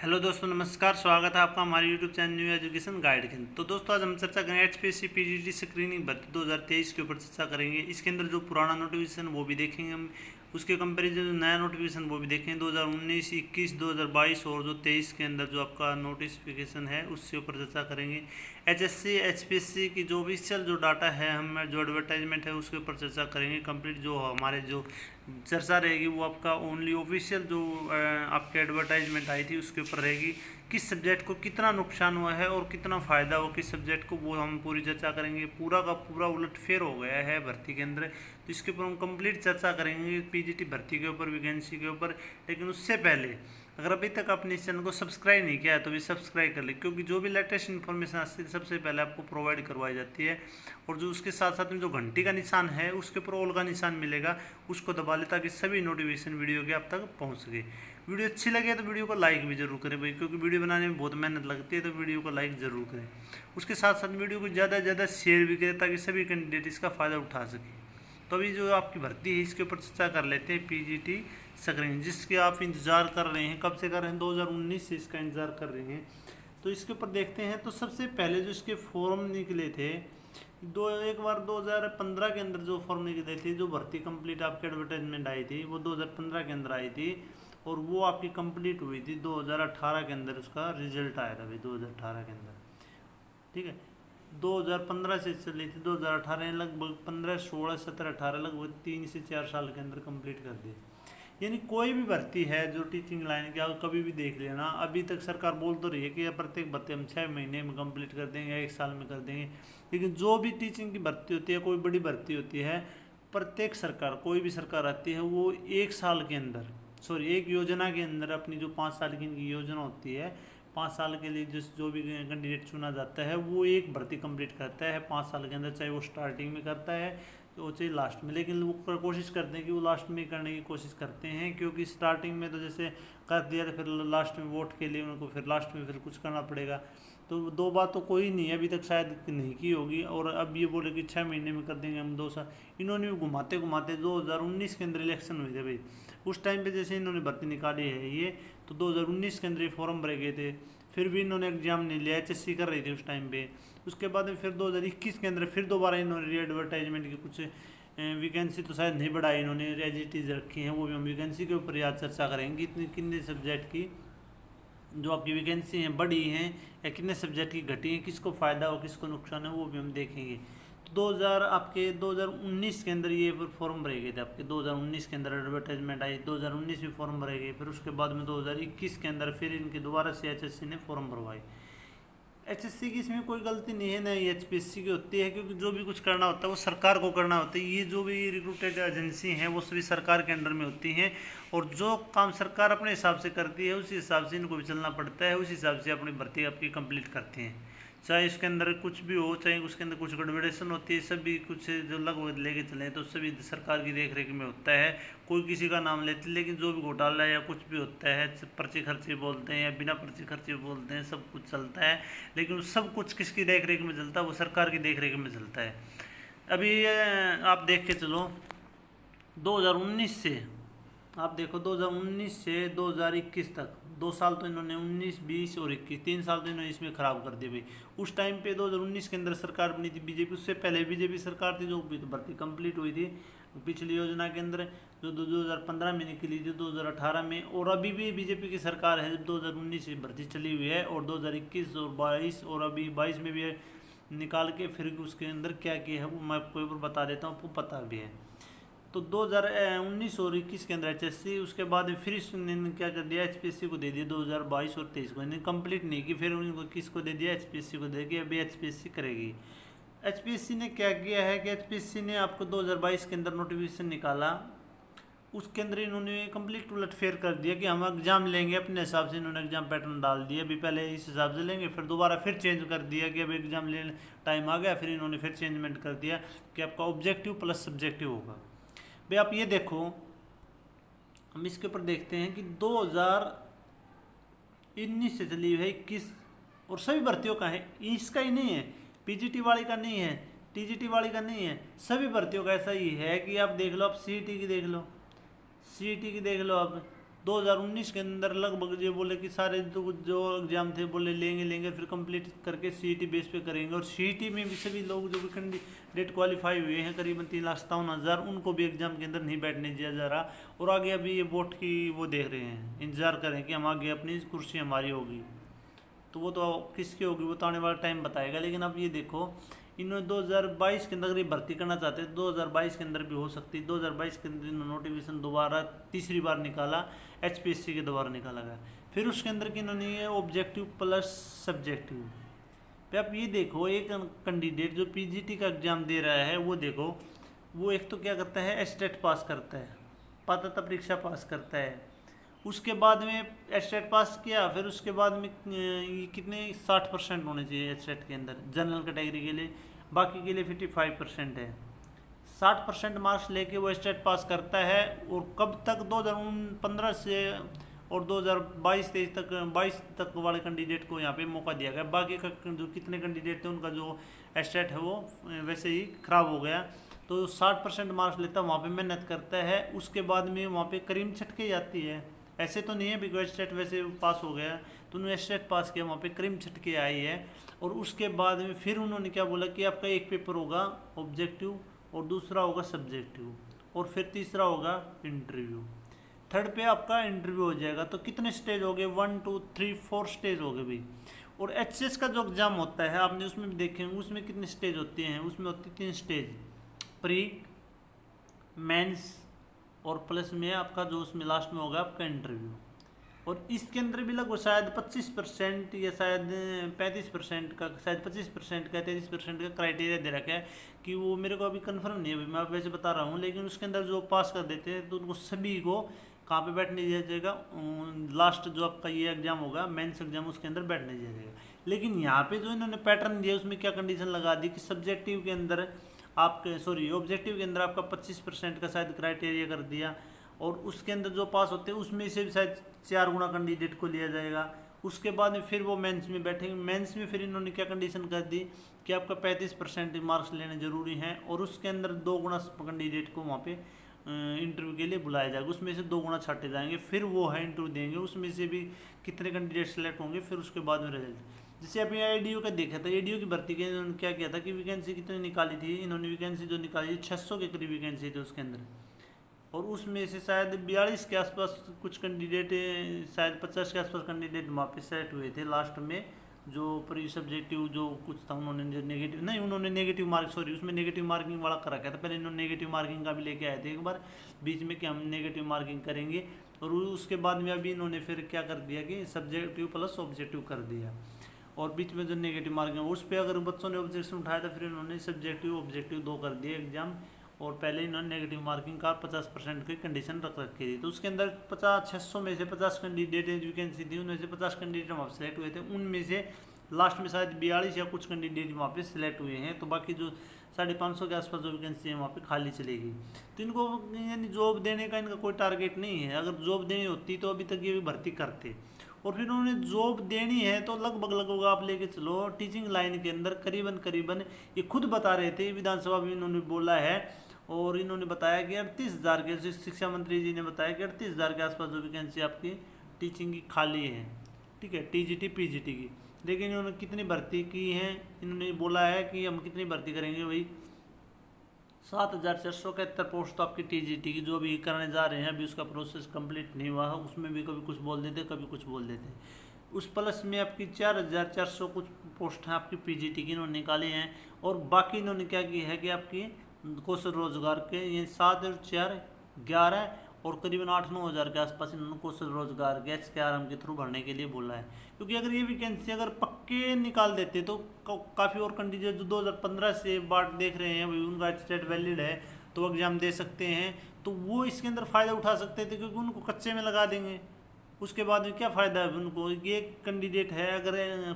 Hello दोस्तों, नमस्कार। स्वागत है आपका हमारे YouTube channel new education guide के। तो दोस्तों, आज हम चर्चा करेंगे एचपीएससी पीजीटी स्क्रीनिंग भर्ती 2023 के ऊपर चर्चा करेंगे। इसके अंदर जो पुराना नोटिफिकेशन वो भी देखेंगे हम, उसके कंपैरिजन जो नया नोटिफिकेशन वो भी देखेंगे 2019, 21, 2022 और जो 23 के अंदर जो आपका नोटिफिकेशन है उसके ऊपर चर्चा करेंगे। एचएससी एचपीएससी की जो ऑफिशियल जो डाटा है, हम जो एडवर्टाइजमेंट है उसके ऊपर चर्चा करेंगे। कंप्लीट जो हमारे जो चर्चा रहेगी वो आपका ओनली ऑफिशियल जो आपके एडवर्टाइजमेंट आई थी उसके ऊपर रहेगी। किस सब्जेक्ट को कितना नुकसान हुआ है और कितना फ़ायदा हुआ किस सब्जेक्ट को, वो हम पूरी चर्चा करेंगे। पूरा का पूरा उलटफेर हो गया है भर्ती के अंदर, तो इसके ऊपर हम कंप्लीट चर्चा करेंगे पीजीटी भर्ती के ऊपर, वैकेंसी के ऊपर। लेकिन उससे पहले अगर अभी तक आपने इस चैनल को सब्सक्राइब नहीं किया है तो भी सब्सक्राइब कर ले, क्योंकि जो भी लेटेस्ट इन्फॉर्मेशन आती है सबसे पहले आपको प्रोवाइड करवाई जाती है। और जो उसके साथ साथ में जो घंटी का निशान है उसके ऊपर ऑल का निशान मिलेगा, उसको दबा ले ताकि सभी नोटिफिकेशन वीडियो के आप तक पहुंच सके। वीडियो अच्छी लगे तो वीडियो को लाइक भी जरूर करें भाई, क्योंकि वीडियो बनाने में बहुत मेहनत लगती है, तो वीडियो को लाइक जरूर करें। उसके साथ साथ वीडियो को ज़्यादा से ज़्यादा शेयर भी करें ताकि सभी कैंडिडेट इसका फ़ायदा उठा सकें। तो अभी जो आपकी भर्ती है इसके ऊपर चर्चा कर लेते हैं। पीजीटी स्क्रीनिंग जिसके आप इंतज़ार कर रहे हैं, कब से कर रहे हैं? 2019 से इसका इंतज़ार कर रहे हैं। तो इसके ऊपर देखते हैं। तो सबसे पहले जो इसके फॉर्म निकले थे एक बार 2015 के अंदर जो फॉर्म निकले थे, जो भर्ती कंप्लीट आपकी एडवर्टाइजमेंट आई थी वो 2015 के अंदर आई थी, और वो आपकी कंप्लीट हुई थी 2018 के अंदर। उसका रिजल्ट आया था भाई 2018 के अंदर, ठीक है। 2015 से चली थी 2018, लगभग 15, 16, 17, 18, लगभग 3 से 4 साल के अंदर कंप्लीट कर दी। यानी कोई भी भर्ती है जो टीचिंग लाइन की, आप कभी भी देख लेना। अभी तक सरकार बोल तो रही है कि प्रत्येक भर्ती हम 6 महीने में कंप्लीट कर देंगे, 1 साल में कर देंगे, लेकिन जो भी टीचिंग की भर्ती होती है, कोई बड़ी भर्ती होती है, प्रत्येक सरकार, कोई भी सरकार आती है वो 1 साल के अंदर, एक योजना के अंदर अपनी जो 5 साल की इनकी योजना होती है, 5 साल के लिए जो भी कैंडिडेट चुना जाता है वो एक भर्ती कंप्लीट करता है 5 साल के अंदर, चाहे वो स्टार्टिंग में करता है तो चाहे लास्ट में। लेकिन वो कोशिश करते हैं कि वो लास्ट में करने की कोशिश करते हैं, क्योंकि स्टार्टिंग में तो जैसे कर दिया तो फिर लास्ट में वोट के लिए उनको फिर लास्ट में फिर कुछ करना पड़ेगा। तो 2 बात तो कोई नहीं है, अभी तक शायद नहीं की होगी। और अब ये बोले कि 6 महीने में कर देंगे हम 2 साल, इन्होंने भी घुमाते घुमाते 2019 के अंदर इलेक्शन हुए थे भाई। उस टाइम पे जैसे इन्होंने भर्ती निकाली है ये, तो 2019 के अंदर ये फॉर्म भरे गए थे, फिर भी इन्होंने एग्जाम नहीं लिया, एचएससी कर रही थी उस टाइम पे। उसके बाद में फिर 2021 के अंदर फिर दोबारा इन्होंने री एडवर्टाइजमेंट की कुछ वैकेंसी तो शायद नहीं बढ़ाई इन्होंने, एज इट इज़ रखी हैं। वो भी हम वैकेंसी के ऊपर याद चर्चा करेंगे, इतनी कितने सब्जेक्ट की जो आपकी वैकेंसी हैं बढ़ी हैं या कितने सब्जेक्ट की घटी हैं, किसको फ़ायदा हो किसको नुकसान है, वो भी हम देखेंगे। तो 2019 के अंदर ये फॉर्म भरे गए थे आपके, 2019 के अंदर एडवर्टाइजमेंट आई, 2019 में फॉर्म भरे गए। फिर उसके बाद में 2021 के अंदर फिर इनके दोबारा से एचएससी ने फॉर्म भरवाए। एचएससी की इसमें कोई गलती नहीं है, नहीं एचपीएससी की होती है, क्योंकि जो भी कुछ करना होता है वो सरकार को करना होता है। ये जो भी रिक्रूटेड एजेंसी हैं वो सभी सरकार के अंडर में होती हैं, और जो काम सरकार अपने हिसाब से करती है उसी हिसाब से इनको भी चलना पड़ता है, उसी हिसाब से अपनी भर्ती आपकी कंप्लीट करते हैं। चाहे इसके अंदर कुछ भी हो, चाहे उसके अंदर कुछ गड़बड़ेशन होती है, सभी कुछ जो लगभग लेके चलें तो सभी सरकार की देख रेख में होता है। कोई किसी का नाम लेते, लेकिन जो भी घोटाला या कुछ भी होता है, पर्ची खर्ची बोलते हैं या बिना पर्ची खर्ची बोलते हैं, सब कुछ चलता है। लेकिन सब कुछ किसकी देख रेख में चलता है? वो सरकार की देख रेख में चलता है। अभी आप देख के चलो 2019 से, आप देखो 2019 से 2021 तक 2 साल तो इन्होंने 19, 20 और 21, 3 साल तो इन्होंने इसमें ख़राब कर दिए भाई। उस टाइम पे 2019 के अंदर सरकार बनी थी बीजेपी, उससे पहले बीजेपी सरकार थी जो भर्ती कंप्लीट हुई थी पिछली योजना के अंदर, जो 2015 में निकली थी, 2018 में। और अभी भी बीजेपी की सरकार है, 2019 से भर्ती चली हुई है, और 2021 और 22 और अभी 22 में भी निकाल के फिर उसके अंदर क्या किया है वो मैं आपको बता देता हूँ, आपको पता भी है। तो 2019 और 21 के अंदर एचएससी, उसके बाद फिर इसने क्या कर दिया, एचपीएससी को दे दिया 2022 और 23 को, इन्हें कंप्लीट नहीं की, फिर उनको किसको दे दिया, एचपीएससी को दे दिया। अभी एचपीएससी करेगी। एचपीएससी ने क्या किया है कि एचपीएससी ने आपको 2022 के अंदर नोटिफिकेशन निकाला, उसके अंदर इन्होंने कंप्लीट उलटफेर कर दिया कि हम एग्ज़ाम लेंगे अपने हिसाब से। इन्होंने एग्ज़ाम पैटर्न डाल दिया, अभी पहले इस हिसाब से लेंगे, फिर दोबारा फिर चेंज कर दिया कि अब एग्ज़ाम लेने टाइम आ गया, फिर इन्होंने फिर चेंजमेंट कर दिया कि आपका ऑब्जेक्टिव प्लस सब्जेक्टिव होगा। भाई आप ये देखो, हम इसके ऊपर देखते हैं कि 2019 से चली है 21, और सभी भर्तियों का है, इसका ही नहीं है, पीजीटी वाली का नहीं है, टीजीटी वाली का नहीं है, सभी भर्तियों का ऐसा ही है कि आप देख लो, आप सीईटी की देख लो, सीईटी की देख लो, आप 2019 के अंदर लगभग ये बोले कि सारे जो एग्जाम थे बोले लेंगे फिर कंप्लीट करके सीईटी बेस पे करेंगे। और सीईटी में भी सभी लोग जो भी कैंडिडेट क्वालिफाई हुए हैं करीबन 3,57,000 उनको भी एग्जाम के अंदर नहीं बैठने दिया जा रहा। और आगे अभी ये बोर्ड की वो देख रहे हैं, इंतजार करें कि हम आगे अपनी कुर्सी हमारी होगी, तो वो तो किसकी होगी वो तो आने वाला टाइम बताएगा। लेकिन अब ये देखो इन्होंने 2022 के अंदर अगर ये भर्ती करना चाहते हैं 2022 के अंदर भी हो सकती है। 2022 के अंदर इन्होंने नोटिफिकेशन दोबारा तीसरी बार निकाला, एचपीएससी के दोबारा निकाला गया। फिर उसके अंदर कि इन्होंने ये ऑब्जेक्टिव प्लस सब्जेक्टिव पे आप ये देखो, एक कैंडिडेट जो पीजीटी का एग्जाम दे रहा है वो देखो, वो एक तो क्या करता है एस्टेट पास करता है, पात्रता परीक्षा पास करता है, उसके बाद में एस्टेट पास किया, फिर उसके बाद में कितने 60% होने चाहिए एस्टेट के अंदर जनरल कैटेगरी के लिए, बाकी के लिए 55% है। 60% मार्क्स लेके वो एस्टेट पास करता है। और कब तक 2015 से और 2022-23 तक 22 तक वाले कैंडिडेट को यहाँ पे मौका दिया गया। बाकी का जो कितने कैंडिडेट थे उनका जो एस्टेट है वो वैसे ही खराब हो गया। तो 60% मार्क्स लेता वहाँ पे मेहनत करता है, उसके बाद में वहाँ पे करीम छटके जाती है। ऐसे तो नहीं है बिकॉज एस्टेट वैसे पास हो गया तो उन्होंने एस्टेट पास किया, वहाँ पे करीम छटके आई है। और उसके बाद में फिर उन्होंने क्या बोला कि आपका एक पेपर होगा ऑब्जेक्टिव और दूसरा होगा सब्जेक्टिव और फिर तीसरा होगा इंटरव्यू। थर्ड पे आपका इंटरव्यू हो जाएगा। तो कितने स्टेज हो गए 1 2 3 4 स्टेज हो गए भाई। और एचएस का जो एग्जाम होता है आपने उसमें भी देखेंगे उसमें कितने स्टेज होते हैं, उसमें होती 3 स्टेज, प्री, मेंस और प्लस में आपका जो उसमें लास्ट में होगा आपका इंटरव्यू। और इसके अंदर भी लगभग शायद 25% या शायद 35% का, शायद 25% का 33% का क्राइटेरिया दे रखा है कि वो मेरे को अभी कंफर्म नहीं है अभी, मैं आप वैसे बता रहा हूँ। लेकिन उसके अंदर जो पास कर देते हैं तो उनको सभी को कहाँ पे बैठने दिया जाएगा, लास्ट जो आपका ये एग्जाम होगा मेंस एग्जाम उसके अंदर बैठने दिया जाएगा। लेकिन यहाँ पे जो इन्होंने पैटर्न दिया उसमें क्या कंडीशन लगा दी कि सब्जेक्टिव के अंदर आपके ऑब्जेक्टिव के अंदर आपका 25% का शायद क्राइटेरिया कर दिया। और उसके अंदर जो पास होते हैं उसमें से भी शायद 4 गुना कैंडिडेट को लिया जाएगा। उसके बाद में फिर वो मेंस में बैठेंगे। मेंस में फिर इन्होंने क्या कंडीशन कर दी कि आपका 35% मार्क्स लेने जरूरी हैं और उसके अंदर 2 गुना कैंडिडेट को वहाँ पे इंटरव्यू के लिए बुलाया जाएगा, उसमें से 2 गुना छाटे जाएंगे, फिर वो है इंटरव्यू देंगे, उसमें से भी कितने कैंडिडेट सेलेक्ट होंगे, फिर उसके बाद में रिजल्ट। जैसे अभी एडीओ का देखा था, एडीओ की भर्ती के इन्होंने क्या किया था कि वैकेंसी कितनी निकाली थी, इन्होंने वैकेंसी जो निकाली 600 के करीब वैकेंसी थी उसके अंदर। और उसमें से शायद 42 के आसपास कुछ कैंडिडेट, शायद 50 के आसपास कैंडिडेट वहाँ पे सेलेक्ट हुए थे लास्ट में। जो प्री सब्जेक्टिव जो कुछ था उन्होंने नेगेटिव नहीं, उन्होंने नेगेटिव मार्क, सॉरी उसमें नेगेटिव मार्किंग वाला कर रखा था। पहले इन्होंने नेगेटिव मार्किंग का भी लेके आए थे एक बार बीच में कि हम नेगेटिव मार्किंग करेंगे। और उसके बाद में अभी इन्होंने फिर क्या कर दिया कि सब्जेक्टिव प्लस ऑब्जेक्टिव कर दिया। और बीच में जो नेगेटिव मार्किंग उस पर अगर बच्चों ने ऑब्जेक्शन उठाया था फिर इन्होंने सब्जेक्टिव ऑब्जेक्टिव 2 कर दिए एग्जाम। और पहले इन्होंने नेगेटिव मार्किंग का 50% की कंडीशन रख रखी थी। तो उसके अंदर 600 में से 50 कैंडिडेट वैकेंसी थी, उनमें से 50 कैंडिडेट वहाँ पर सेलेक्ट हुए थे। उनमें से लास्ट में शायद 42 या कुछ कैंडिडेट वहाँ पे सिलेक्ट हुए हैं। तो बाकी जो 550 के आसपास जो वैकेंसी है वहाँ पे खाली चलेगी। तो इनको यानी जॉब देने का इनका कोई टारगेट नहीं है। अगर जॉब देनी होती तो अभी तक ये भी भर्ती करते। और फिर उन्होंने जॉब देनी है तो लगभग आप लेके चलो टीचिंग लाइन के अंदर करीबन ये खुद बता रहे थे, विधानसभा में इन्होंने बोला है। और इन्होंने बताया कि 38,000 के, शिक्षा मंत्री जी ने बताया कि 38,000 के आसपास जो वैकेंसी आपकी टीचिंग की खाली है, ठीक है, टीजीटी पीजीटी की। लेकिन इन्होंने कितनी भर्ती की है, इन्होंने बोला है कि हम कितनी भर्ती करेंगे भाई 7,471 पोस्ट तो आपकी टीजीटी की जो अभी करने जा रहे हैं, अभी उसका प्रोसेस कंप्लीट नहीं हुआ है। उसमें भी कभी कुछ बोल देते कभी कुछ बोल देते। उस प्लस में आपकी 4,400 कुछ पोस्ट हैं आपकी पीजीटी की इन्होंने निकाली हैं। और बाकी इन्होंने क्या की है कि आपकी कौशल रोजगार के ये 7 और 4 11 और करीबन 8-9 हज़ार के आसपास इन्होंने कौशल रोजगार के HKRM के थ्रू भरने के लिए बोला है। क्योंकि अगर ये वैकेंसी अगर पक्के निकाल देते तो काफ़ी और कैंडिडेट जो 2015 से बाट देख रहे हैं भाई उनका स्टेट वैलिड है तो एग्जाम दे सकते हैं, तो वो इसके अंदर फ़ायदा उठा सकते थे। क्योंकि उनको कच्चे में लगा देंगे, उसके बाद में क्या फ़ायदा है उनको। ये कैंडिडेट है अगर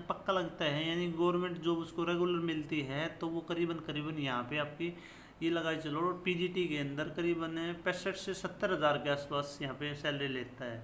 पक्का लगता है यानी गवर्नमेंट जॉब उसको रेगुलर मिलती है तो वो करीबन यहाँ पे आपकी ये लगाई चलो पीजीटी के अंदर करीबन 65 से 70 हज़ार के आसपास यहाँ पे सैलरी लेता है,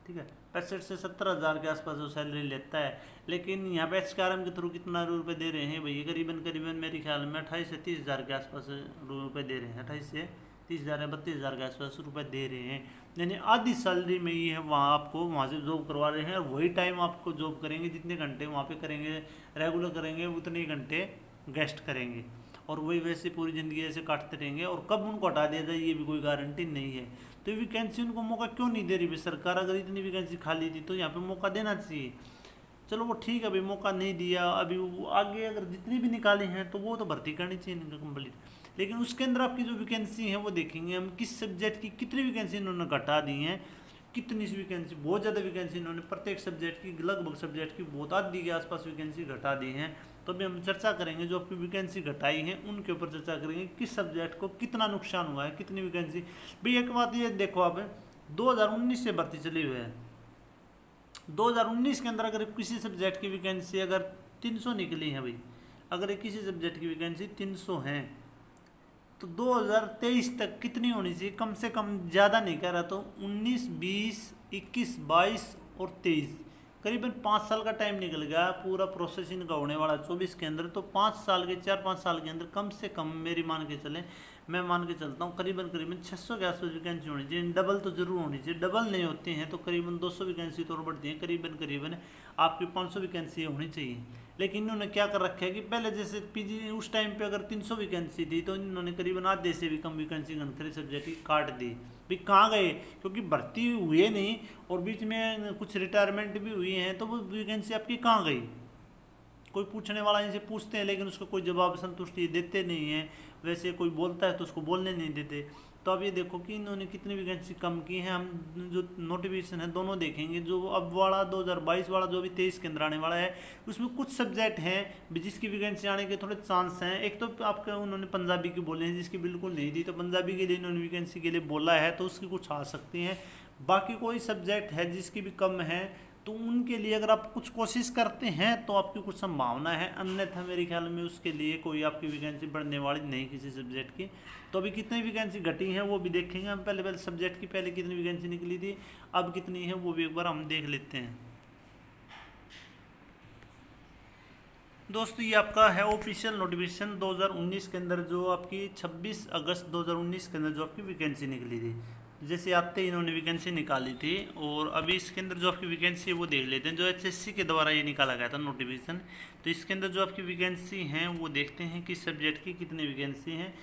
ठीक है, 65 से 70 हज़ार के आसपास जो सैलरी लेता है। लेकिन यहाँ पे HKRM के थ्रू कितना रुपये दे रहे हैं भैया, करीबन मेरे ख्याल में 28 से 30 हज़ार के आसपास रुपये दे रहे हैं, 28 से 30,000 या 32,000 के आसपास रुपये दे रहे हैं, यानी आधी सैलरी में ही है वहाँ आपको वहाँ से जॉब करवा रहे हैं। और वही टाइम आपको जॉब करेंगे, जितने घंटे वहाँ पे करेंगे रेगुलर करेंगे उतने ही घंटे गेस्ट करेंगे, और वही वैसे पूरी ज़िंदगी ऐसे काटते रहेंगे। और कब उनको हटा दिया जाए ये भी कोई गारंटी नहीं है। तो वैकेंसी उनको मौका क्यों नहीं दे रही भाई सरकार? अगर इतनी वैकेंसी खाली थी तो यहाँ पे मौका देना चाहिए। चलो वो ठीक है भाई, मौका नहीं दिया, अभी वो आगे अगर जितनी भी निकाली हैं तो वो तो भर्ती करनी चाहिए इनका कंप्लीट। लेकिन उसके अंदर आपकी जो वैकेंसी है वो देखेंगे हम किस सब्जेक्ट की कितनी वैकेंसी इन्होंने घटा दी हैं, कितनी सी वैकेंसी, बहुत ज़्यादा वैकेंसी इन्होंने प्रत्येक सब्जेक्ट की, लगभग सब्जेक्ट की बहुत आधी के आसपास वैकेंसी घटा दी हैं। तो अभी हम चर्चा करेंगे जो आपकी वैकेंसी घटाई है उनके ऊपर चर्चा करेंगे, किस सब्जेक्ट को कितना नुकसान हुआ है, कितनी वैकेंसी। भाई एक बात ये देखो, आप 2019 से भर्ती चली हुई है, 2019 के अंदर अगर किसी सब्जेक्ट की वैकेंसी अगर 300 निकली है भाई, अगर किसी सब्जेक्ट की वैकेंसी 300 है तो 2023 तक कितनी होनी चाहिए? कम से कम, ज़्यादा नहीं कह रहा तो 19, 20, 21, 22 और 23, करीबन 5 साल का टाइम निकल गया पूरा प्रोसेस इनका होने वाला 24 के अंदर। तो 5 साल के 4-5 साल के अंदर कम से कम मेरी मान के चलें, मैं मान के चलता हूँ करीबन 600 के आसपास वैकेंसी होनी चाहिए। डबल तो जरूर होनी चाहिए, डबल नहीं होती हैं तो करीबन 200 वैकेंसी तो और बढ़ती हैं, करीबन आपकी 500 वैकेंसी होनी चाहिए। लेकिन इन्होंने क्या कर रखा है कि पहले जैसे पीजी उस टाइम पे अगर 300 वैकेंसी थी तो इन्होंने करीबन आधे से भी कम वैकेंसी गणतरी सब्जेक्ट की काट दी। भाई कहाँ गए? क्योंकि भर्ती हुए नहीं और बीच में कुछ रिटायरमेंट भी हुई हैं, तो वो वैकेंसी आपकी कहाँ गई? कोई पूछने वाला इनसे पूछते हैं लेकिन उसका कोई जवाब संतुष्टि देते नहीं है, वैसे कोई बोलता है तो उसको बोलने नहीं देते। तो अब ये देखो कि इन्होंने कितनी वैकेंसी कम की है। हम जो नोटिफिकेशन है दोनों देखेंगे, जो अब वाला 2022 वाला जो अभी 23 के अंदर आने वाला है उसमें कुछ सब्जेक्ट हैं जिसकी वैकेंसी आने के थोड़े चांस हैं। एक तो आपका उन्होंने पंजाबी की बोले हैं जिसकी बिल्कुल नहीं थी, तो पंजाबी के लिए इन्होंने वैकेंसी के लिए बोला है तो उसकी कुछ आ सकती हैं। बाकी कोई सब्जेक्ट है जिसकी भी कम है तो उनके लिए अगर आप कुछ कोशिश करते हैं तो आपकी कुछ संभावना है, अन्यथा मेरे ख्याल में उसके लिए कोई आपकी वैकेंसी बढ़ने वाली नहीं किसी सब्जेक्ट की। तो अभी कितनी वैकेंसी घटी है वो भी देखेंगे हम। पहले सब्जेक्ट की पहले कितनी वैकेंसी निकली थी, अब कितनी है वो भी एक बार हम देख लेते हैं। दोस्तों ये आपका है ऑफिशियल नोटिफिकेशन 2019 के अंदर, जो आपकी 26 अगस्त 2019 के अंदर जो आपकी वैकेंसी निकली थी। जैसे आते ही इन्होंने वैकेंसी निकाली थी, और अभी इसके अंदर जो आपकी वैकेंसी है वो देख लेते हैं। जो एचएससी के द्वारा ये निकाला गया था नोटिफिकेशन, तो इसके अंदर जो आपकी वैकेंसी हैं वो देखते हैं किस सब्जेक्ट की कितनी वैकेंसी हैं।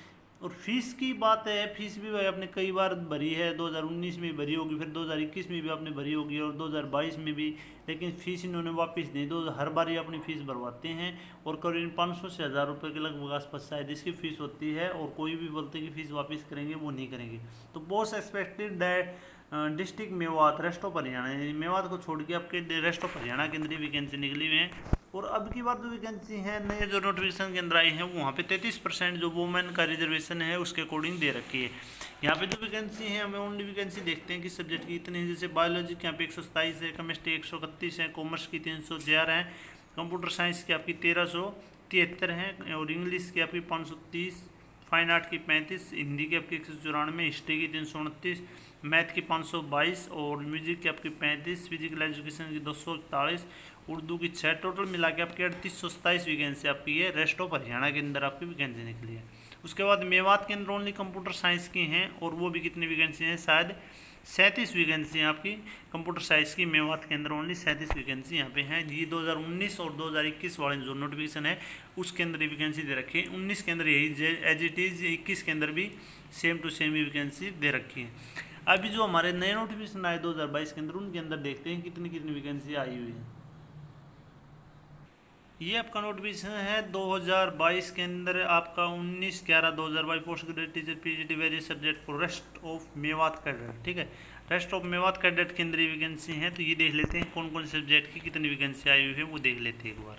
और फीस की बात है, फीस भी भाई आपने कई बार भरी है, 2019 में भरी होगी, फिर 2021 में भी आपने भरी होगी और 2022 में भी, लेकिन फ़ीस इन्होंने वापस नहीं दो, हर बार ही अपनी फ़ीस भरवाते हैं। और करीब 500 से 1000 रुपये के लगभग आसपास शायद इसकी फ़ीस होती है, और कोई भी बोलते कि फ़ीस वापस करेंगे वो नहीं करेंगे। तो बहुत expected that district Mewat, rest of Haryana, Mewat को छोड़ के आपके रेस्ट ऑफ हरियाणा के अंदर ही वैकेंसी निकली हुई हैं। और अब की बार जो वैकेंसी है नए जो नोटिफिकेशन के अंदर आई है वहाँ पे 33% जो वुमेन का रिजर्वेशन है उसके अकॉर्डिंग दे रखी है। यहाँ पे जो वैकेंसी है हमें ओनली वैकेंसी देखते हैं कि सब्जेक्ट की इतनी, जैसे बायोलॉजी की यहाँ पे 127 है, केमिस्ट्री 131 है, कॉमर्स की 311 है, कंप्यूटर साइंस की आपकी 1373 है, और इंग्लिश की आपकी 530, फाइन आर्ट की 35, हिंदी की आपकी 194, हिस्ट्री की 329, मैथ की 522, और म्यूजिक की आपकी 35, फिजिकल एजुकेशन की 241, उर्दू की 6, टोटल मिला के आपकी 3827 वैकेंसी आपकी है रेस्ट ऑफ हरियाणा के अंदर आपकी वैकेंसी निकली है। उसके बाद मेवात के अंदर ओनली कंप्यूटर साइंस की हैं, और वो भी कितनी वैकेंसी हैं, शायद 37 वैकेंसी हैं आपकी कंप्यूटर साइंस की। मेवात के अंदर ओनली 37 वैकेंसी यहाँ पे हैं। ये 2019 और 2021 वाले जो नोटिफिकेशन है उसके अंदर ही वैकेंसी दे रखी है। 19 के अंदर यही एज इट इज़, 21 के अंदर भी सेम टू सेम ही वैकेंसी दे रखी है। अभी जो हमारे नए नोटिफिकेशन आए 2022 के अंदर, उनके अंदर देखते हैं कितनी कितनी वैकेंसी आई हुई है। ये आपका नोटिफिकेशन है 2022 के अंदर, आपका 19/11/2022 post graduate teacher PGT various subject for rest of Mewat cadet. ठीक है, रेस्ट ऑफ मेवात कैडेट के अंदर ही वैकेंसी है। तो ये देख लेते हैं कौन कौन से सब्जेक्ट की कितनी वैकेंसी आई हुई है, वो देख लेते हैं एक बार।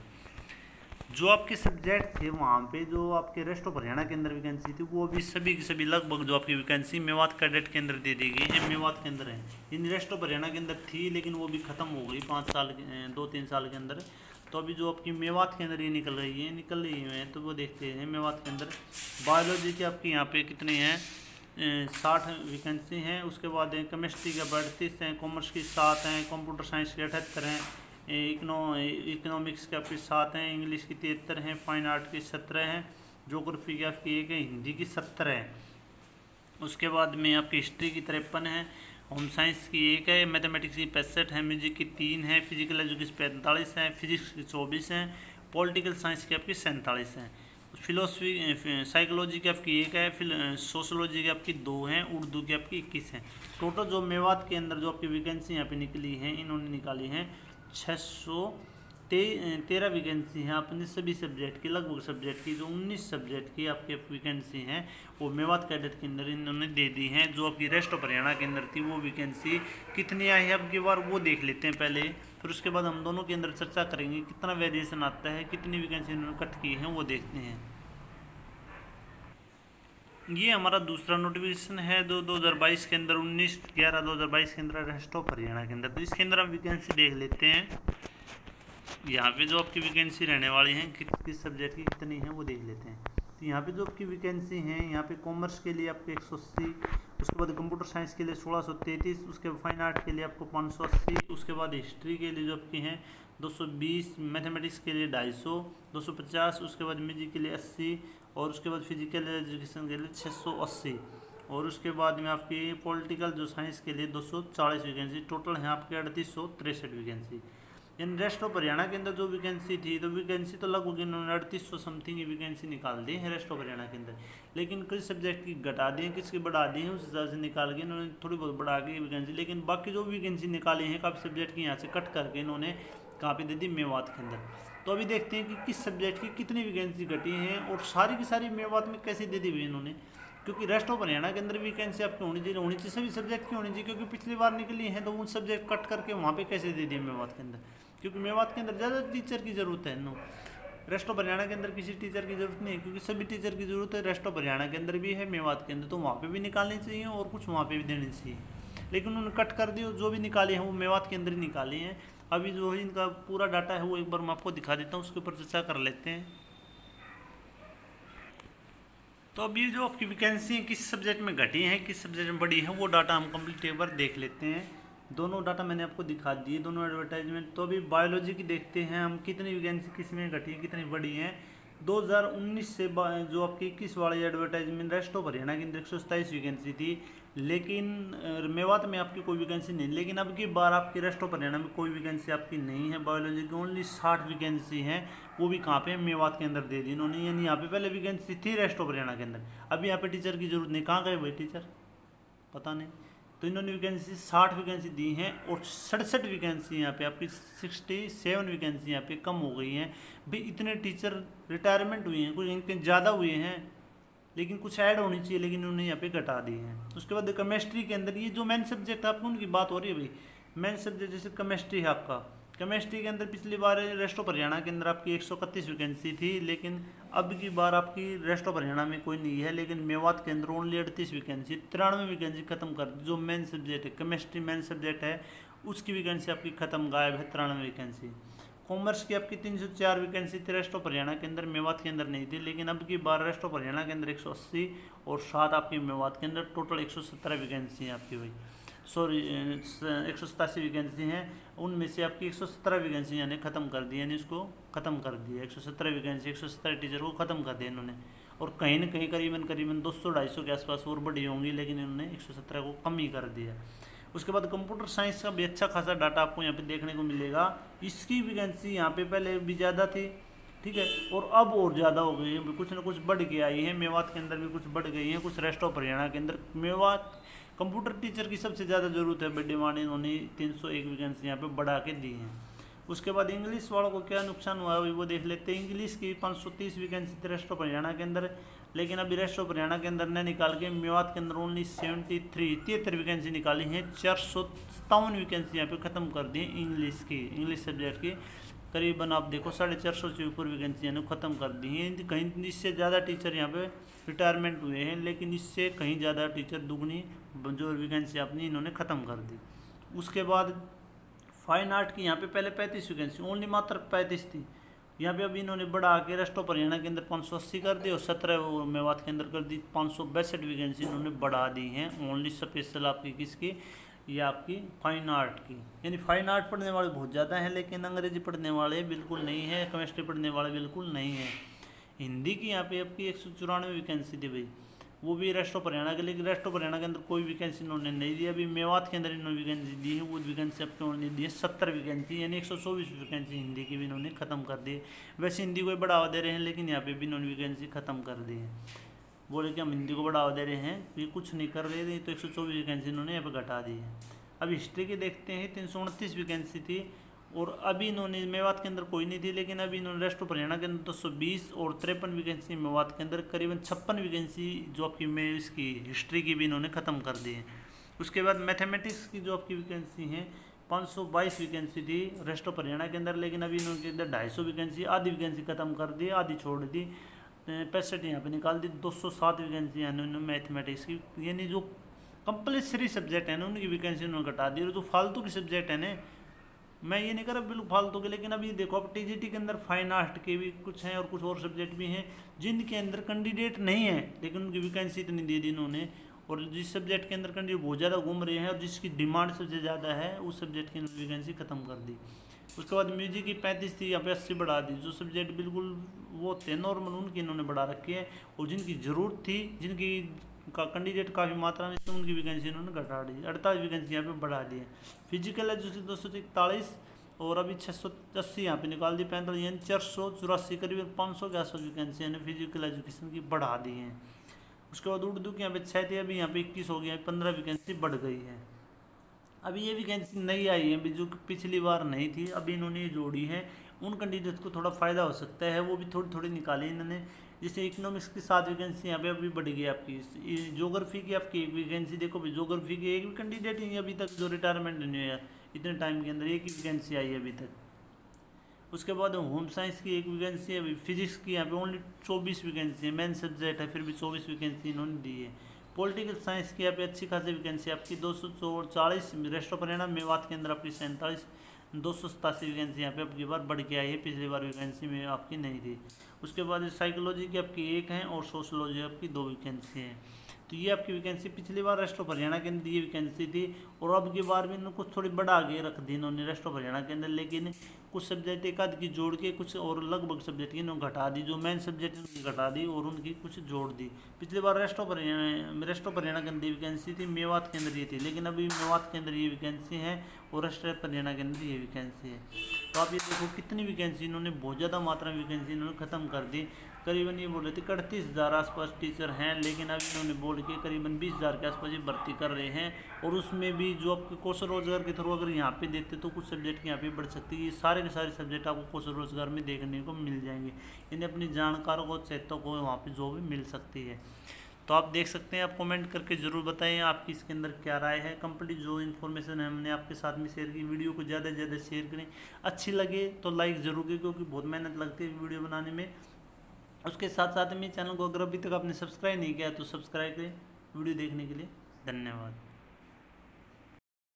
जो आपके सब्जेक्ट थे वहाँ पे जो आपके रेस्ट ऑफ हरियाणा के अंदर वैकेंसी थी, वो अभी सभी की सभी लगभग जो आपकी वैकेंसी मेवात कैडेट के अंदर दे दी गई है, मेवात के अंदर है। इन रेस्ट ऑफ हरियाणा के अंदर थी लेकिन वो भी ख़त्म हो गई 5 साल 2-3 साल के अंदर। तो अभी जो आपकी मेवात के अंदर ये निकल रही है, तो वो देखते हैं मेवात के अंदर। बायोलॉजी की आपकी यहाँ पे कितनी हैं, 60 वैकेंसी हैं। उसके बाद केमिस्ट्री का 32 हैं, कॉमर्स की 7 हैं, कंप्यूटर साइंस के 78 हैं, इकोनॉमिक्स के आपकी 7 हैं, इंग्लिश की 73 हैं, फाइन आर्ट की 17 हैं, ज्योग्राफी की आपकी 1 है, हिंदी की 70 है। उसके बाद में आपकी हिस्ट्री की 53 है, होम साइंस की 1 है, मैथमेटिक्स की 65 है, म्यूजिक की 3 है, फिजिकल एजुकेशन 45 है, फिजिक्स की 24 है, पॉलिटिकल साइंस की आपकी 47 है, फिलोसफी साइकोलॉजी की आपकी 1 है, फिर सोशोलॉजी की आपकी 2 हैं, उर्दू की आपकी 21 है। टोटल जो मेवात के अंदर जो आपकी वैकेंसी यहाँ पे निकली है, इन्होंने निकाली हैं 613 वैकेंसी हैं अपने सभी सब्जेक्ट की, लगभग सब्जेक्ट की जो 19 सब्जेक्ट की आपकी वैकेंसी हैं वो मेवात कैडेट के अंदर इन्होंने दे दी हैं। जो आपकी रेस्ट ऑफ हरियाणा के अंदर थी वो वैकेंसी कितनी आई है अब की बार वो देख लेते हैं पहले, फिर उसके बाद हम दोनों के अंदर चर्चा करेंगे कितना वेरिएशन आता है, कितनी वैकेंसी इन्होंने कट की है वो देखते हैं। ये हमारा दूसरा नोटिफिकेशन है 2022 के अंदर 19/11/2022 के अंदर रेस्ट ऑफ हरियाणा के अंदर, तो इसके अंदर हम वैकेंसी देख लेते हैं। यहाँ पे जो आपकी वैकेंसी रहने वाली है किस सब्जेक्ट की कितनी है वो देख लेते हैं। तो यहाँ पे जो आपकी वैकेंसी है, यहाँ पे कॉमर्स के लिए आपको 180, उसके बाद कंप्यूटर साइंस के लिए 1633, उसके बाद फाइन आर्ट के लिए आपको 580, उसके बाद हिस्ट्री के लिए जो आपकी हैं 220, मैथमेटिक्स के लिए 250, 250, उसके बाद म्यूजिक के लिए 80 और उसके बाद फिजिकल एजुकेशन के लिए 680 और उसके बाद में आपकी पॉलिटिकल जो साइंस के लिए 240 वैकेंसी, टोटल है आपके 3863 वैकेंसी। यानी रेस्ट ऑफ हरियाणा के अंदर जो वैकेंसी थी तो वैकेंसी तो लगभग इन्होंने 3800 समथिंग की वैकेंसी निकाल दी है रेस्ट ऑफ हरियाणा के अंदर, लेकिन किस सब्जेक्ट की घटा दी है किसकी बढ़ा दी है उस हिसाब से निकाल के इन्होंने थोड़ी बहुत बढ़ा के वैकेंसी, लेकिन बाकी जो वैकेंसी निकाली है काफ़ी सब्जेक्ट की यहाँ से कट करके इन्होंने कहाँ पे दे दी, मेवात के अंदर। तो अभी देखते हैं कि किस सब्जेक्ट की कितनी वैकेंसी घटी हैं और सारी की सारी मेवात में कैसे दे दी हुई इन्होंने, क्योंकि रेस्ट ऑफ हरियाणा के अंदर वैकेंसी आपकी होनी चाहिए सभी सब्जेक्ट की होनी चाहिए, क्योंकि पिछली बार निकली है तो उन सब्जेक्ट कट करके वहाँ पे कैसे दे दिए मेवात के अंदर, क्योंकि मेवात के अंदर ज़्यादा टीचर की ज़रूरत है। नो, रेस्ट ऑफ हरियाणा के अंदर किसी टीचर की ज़रूरत नहीं है, क्योंकि सभी टीचर की ज़रूरत है रेस्ट ऑफ हरियाणा के अंदर भी है, मेवात के अंदर, तो वहाँ पे भी निकालनी चाहिए और कुछ वहाँ पे भी देनी चाहिए, लेकिन उन्होंने कट कर दी, जो भी निकाले हैं वो मेवात के अंदर ही निकाले हैं। अभी जो है इनका पूरा डाटा है वो एक बार मैं आपको दिखा देता हूँ, उसके ऊपर चर्चा कर लेते हैं। तो अभी जो आपकी वैकेंसी किस सब्जेक्ट में घटी है किस सब्जेक्ट में बढ़ी है वो डाटा हम कंप्लीट एक बार देख लेते हैं। दोनों डाटा मैंने आपको दिखा दिए, दोनों एडवर्टाइजमेंट। तो अभी बायोलॉजी की देखते हैं हम कितनी वैकेंसी किस में घटी है कितनी बढ़ी है। 2019 से जो आपकी 21 वाली एडवर्टाइजमेंट रेस्ट ऑफ हरियाणा के अंदर 127 वैकेंसी थी, लेकिन मेवात में आपकी कोई वैकेंसी नहीं, लेकिन अब की बार आपकी रेस्ट ऑफ हरियाणा में कोई वैकेंसी आपकी नहीं है। बायोलॉजी की ओनली 60 वैकेंसी है, वो भी कहाँ पे मेवात के अंदर दे दी इन्होंने, यानी यहाँ पे पहले वैकेंसी थी रेस्ट ऑफ हरियाणा के अंदर, अभी यहाँ पे टीचर की जरूरत नहीं। कहाँ गए भाई टीचर, पता नहीं। तो इन्होंने वैकेंसी 60 वैकेंसी दी हैं और 67 वैकेंसी यहाँ पे आपकी 67 वैकेंसी यहाँ पे कम हो गई हैं। भाई इतने टीचर रिटायरमेंट हुए हैं, कुछ इनके ज़्यादा हुए हैं, लेकिन कुछ ऐड होनी चाहिए, लेकिन उन्होंने यहाँ पे घटा दी हैं। उसके बाद केमिस्ट्री के अंदर ये जो मेन सब्जेक्ट आपको उनकी बात हो रही है भाई, मेन सब्जेक्ट जैसे केमिस्ट्री है आपका, केमिस्ट्री के अंदर पिछली बार रेस्ट ऑफ हरियाणा के अंदर आपकी 131 वैकेंसी थी, लेकिन अब की बार आपकी रेस्ट ऑफ हरियाणा में कोई नहीं है, लेकिन मेवात के अंदर ओनली 38 वैकेंसी, 93 वैकेंसी खत्म कर दी। जो मेन सब्जेक्ट है केमिस्ट्री मेन सब्जेक्ट है उसकी वैकेंसी आपकी खत्म गायब है, 93 वैकेंसी। कॉमर्स की आपकी 304 वैकेंसी थी रेस्ट ऑफ हरियाणा के अंदर, मेवात के अंदर नहीं थी, लेकिन अब की बार रेस्ट ऑफ हरियाणा के अंदर 180 और 7 आपकी मेवात के अंदर, टोटल 117 वैकेंसी है आपकी भाई, सॉरी 187 वैकेंसी हैं, उनमें से आपकी 117 वैकेंसी यानी ख़त्म कर दी, यानी इसको ख़त्म कर दिया। 117 वैकेंसी 117 टीचर को ख़त्म कर दिया इन्होंने, और कहीं ना कहीं करीबन 200-250 के आसपास और बढ़ी होंगी, लेकिन इन्होंने 117 को कम ही कर दिया। उसके बाद कंप्यूटर साइंस का भी अच्छा खासा डाटा आपको यहाँ पे देखने को मिलेगा। इसकी वैकेंसी यहाँ पे पहले भी ज़्यादा थी, ठीक है, और अब और ज़्यादा हो गई है, कुछ ना कुछ बढ़ के आई है। मेवात के अंदर भी कुछ बढ़ गई है, कुछ रेस्ट ऑफ हरियाणा के अंदर। मेवात कंप्यूटर टीचर की सबसे ज़्यादा ज़रूरत है, बड़ी डिमांड इन्होंने 301 वैकेंसी यहाँ पे बढ़ा के दी हैं। उसके बाद इंग्लिश वालों को क्या नुकसान हुआ है वो देख लेते हैं। इंग्लिश की 530 वैकेंसी थी रेस्ट ऑफ हरियाणा के अंदर, लेकिन अभी रेस्ट ऑफ हरियाणा के अंदर न निकाल के मेवात के अंदर ओनली 73 वैकेंसी निकाली हैं। 457 वैकेंसी यहाँ पे ख़त्म कर दी इंग्लिश की, इंग्लिश सब्जेक्ट की। करीबन आप देखो 450 से ऊपर वैकेंसी यानी ख़त्म कर दी हैं। कहीं इससे ज़्यादा टीचर यहाँ पे रिटायरमेंट हुए हैं, लेकिन इससे कहीं ज़्यादा टीचर दुगनी जो वैकेंसी अपनी इन्होंने ख़त्म कर दी। उसके बाद फाइन आर्ट की यहाँ पे पहले 35 वैकेंसी ओनली मात्र 35 थी, यहाँ पे अभी इन्होंने बढ़ा के रेस्ट ऑफ हरियाणा के अंदर 580 कर दी और 17 मेवात के अंदर कर दी। 562 वैकेंसी इन्होंने बढ़ा दी हैं ओनली स्पेशल आपकी किसकी, ये आपकी फाइन आर्ट की। यानी फाइन आर्ट पढ़ने वाले बहुत ज़्यादा हैं, लेकिन अंग्रेजी पढ़ने वाले बिल्कुल नहीं है, केमिस्ट्री पढ़ने वाले बिल्कुल नहीं है। हिंदी की यहाँ पे आपकी 194 वैकेंसी थी भाई, वो भी रेस्ट ऑफ हरियाणा के, लेकिन रेस्ट ऑफ हरियाणा के अंदर कोई वैकेंसी इन्होंने नहीं दी। अभी मेवात के अंदर इन्होंने वैकेंसी दी है, वो वैकेंसी अब उन्होंने दी है 70 वैकेंसी, यानी 124 वैकेंसी हिंदी की भी इन्होंने खत्म कर दी है। वैसे हिंदी को बढ़ावा दे रहे हैं, लेकिन यहाँ पे भी इन्होंने वैकेंसी खत्म कर दी है। बोले कि हम हिंदी को बढ़ावा दे रहे हैं, ये कुछ नहीं कर रहे थे, तो 124 वैकेंसी इन्होंने यहाँ पर घटा दी है। अब हिस्ट्री की देखते हैं, 329 वैकेंसी थी, और अभी इन्होंने मेवात के अंदर कोई नहीं थी, लेकिन अभी इन्होंने रेस्ट ऑफ हरियाणा के अंदर 220 और 53 वैकेंसी मेवात के अंदर, करीबन 56 वैकेंसी जो आपकी में इसकी हिस्ट्री की भी इन्होंने ख़त्म कर दी है। उसके बाद मैथमेटिक्स की जो आपकी वैकेंसी हैं 522 वैकेंसी थी रेस्ट ऑफ हरियाणा के अंदर, लेकिन अभी इन्होंने अंदर 250 वैकेंसी, आधी वैकेंसी खत्म कर दी, आधी छोड़ दी, 65 यहाँ पे निकाल दी। 207 वैकेंसी है इन्होंने मैथमेटिक्स की, यानी जो कंपल्सरी सब्जेक्ट है ना उनकी वैकेंसी उन्होंने घटा दी। और जो फालतू के सब्जेक्ट है ना, मैं ये नहीं कर रहा बिल्कुल फालतू के, लेकिन अभी देखो अब टीजीटी के अंदर फाइन आर्ट के भी कुछ हैं और कुछ और सब्जेक्ट भी हैं जिनके अंदर कैंडिडेट नहीं है, लेकिन उनकी वैकेंसी इतनी दे दी इन्होंने। और जिस सब्जेक्ट के अंदर कैंडिडेट बहुत ज़्यादा घूम रहे हैं और जिसकी डिमांड सबसे ज़्यादा है, उस सब्जेक्ट की वैकेंसी खत्म कर दी। उसके बाद म्यूजिक की 35 थी, यहाँ पे 80 बढ़ा दी। जो सब्जेक्ट बिल्कुल वो थे नॉर्मल, उनकी इन्होंने बढ़ा रखी है, और जिनकी ज़रूरत थी, जिनकी का कैंडिडेट काफ़ी मात्रा में, तो उनकी वैकेंसी इन्होंने घटा दी। 48 वैकेंसी यहाँ पे बढ़ा दी है। फिजिकल एजुकेशन 241 और अभी 680 यहाँ पे निकाल दी, 45 यानी 484, करीब 500 के आसपास वैकेंसी यानी फिजिकल एजुकेशन की बढ़ा दी है। उसके बाद उर्दू की यहाँ पे 6 थी, अभी यहाँ पे 21 हो गया, 15 वैकेंसी बढ़ गई है। अभी ये वैकेंसी नई आई है, जो पिछली बार नहीं थी, अभी इन्होंने ये जोड़ी है। उन कैंडिडेट्स को थोड़ा फ़ायदा हो सकता है, वो भी थोड़ी थोड़ी निकाली इन्होंने। जैसे इकोनॉमिक्स की 7 वैकेंसी यहाँ पे अभी बढ़ गई आपकी। ज्योग्राफी की आपकी एक वैकेंसी देखो भाई, ज्योग्राफी की एक भी कैंडिडेट नहीं अभी तक जो रिटायरमेंट नहीं हुआ, इतने टाइम के अंदर एक ही वैकेंसी आई है अभी तक। उसके बाद होम साइंस की एक वैकेंसी है, अभी फिजिक्स की यहाँ पे ओनली 24 वैकेंसी है, मेन सब्जेक्ट है, फिर भी 24 वैकेंसी इन्होंने दी है। पॉलिटिकल साइंस की यहाँ पे अच्छी खासी वैकेंसी आपकी 240, रेस्ट ऑफ हरियाणा मेवात के अंदर आपकी 47, 287 वैकेंसी यहाँ पे आपकी बार बढ़ के आई है, पिछली बार वैकेंसी में आपकी नहीं थी। उसके बाद साइकोलॉजी की आपकी 1 है और सोशलॉजी आपकी 2 वैकेंसी है। तो ये आपकी वैकेंसी पिछली बार रेस्ट ऑफ हरियाणा के अंदर ये वैकेंसी थी, और अब की बार भी इन्होंने कुछ थोड़ी बढ़ा के रख दी इन्होंने रेस्ट ऑफ हरियाणा के अंदर, लेकिन कुछ सब्जेक्ट एक आध की जोड़ के कुछ और लगभग सब्जेक्ट की इन्होंने घटा दी, जो मेन सब्जेक्ट उनकी घटा दी और उनकी कुछ जोड़ दी। पिछली बार रेस्ट ऑफ हरियाणा के अंदर वैकेंसी थी, मेवात के अंदर ये थी, लेकिन अभी मेवात के अंदर ये वैकेंसी है और रेस्ट ऑफ हरियाणा के अंदर ये वैकेंसी है। तो आप ये देखो कितनी वैकेंसी इन्होंने, बहुत ज़्यादा मात्रा में वैकेंसी इन्होंने ख़त्म कर दी। करीबन ये बोल रहे थे 38,000 आसपास टीचर हैं, लेकिन अब इन्होंने बोल के करीबन 20,000 के आसपास ये भर्ती कर रहे हैं। और उसमें भी जो आपके कौशल रोजगार के थ्रू अगर यहाँ पे देते तो कुछ सब्जेक्ट यहाँ पे बढ़ सकती है। ये सारे के सारे सब्जेक्ट आपको कौशल रोजगार में देखने को मिल जाएंगे, इन्हें अपनी जानकारों को चेतों को वहाँ पे जॉब मिल सकती है। तो आप देख सकते हैं, आप कमेंट करके ज़रूर बताएं आपकी इसके अंदर क्या राय है। कंप्लीट जो इन्फॉर्मेशन है हमने आपके साथ में शेयर की। वीडियो को ज़्यादा से ज़्यादा शेयर करें, अच्छी लगे तो लाइक ज़रूर करें, क्योंकि बहुत मेहनत लगती है वीडियो बनाने में। उसके साथ साथ में चैनल को अगर अभी तक आपने सब्सक्राइब नहीं किया तो सब्सक्राइब करें। वीडियो देखने के लिए धन्यवाद।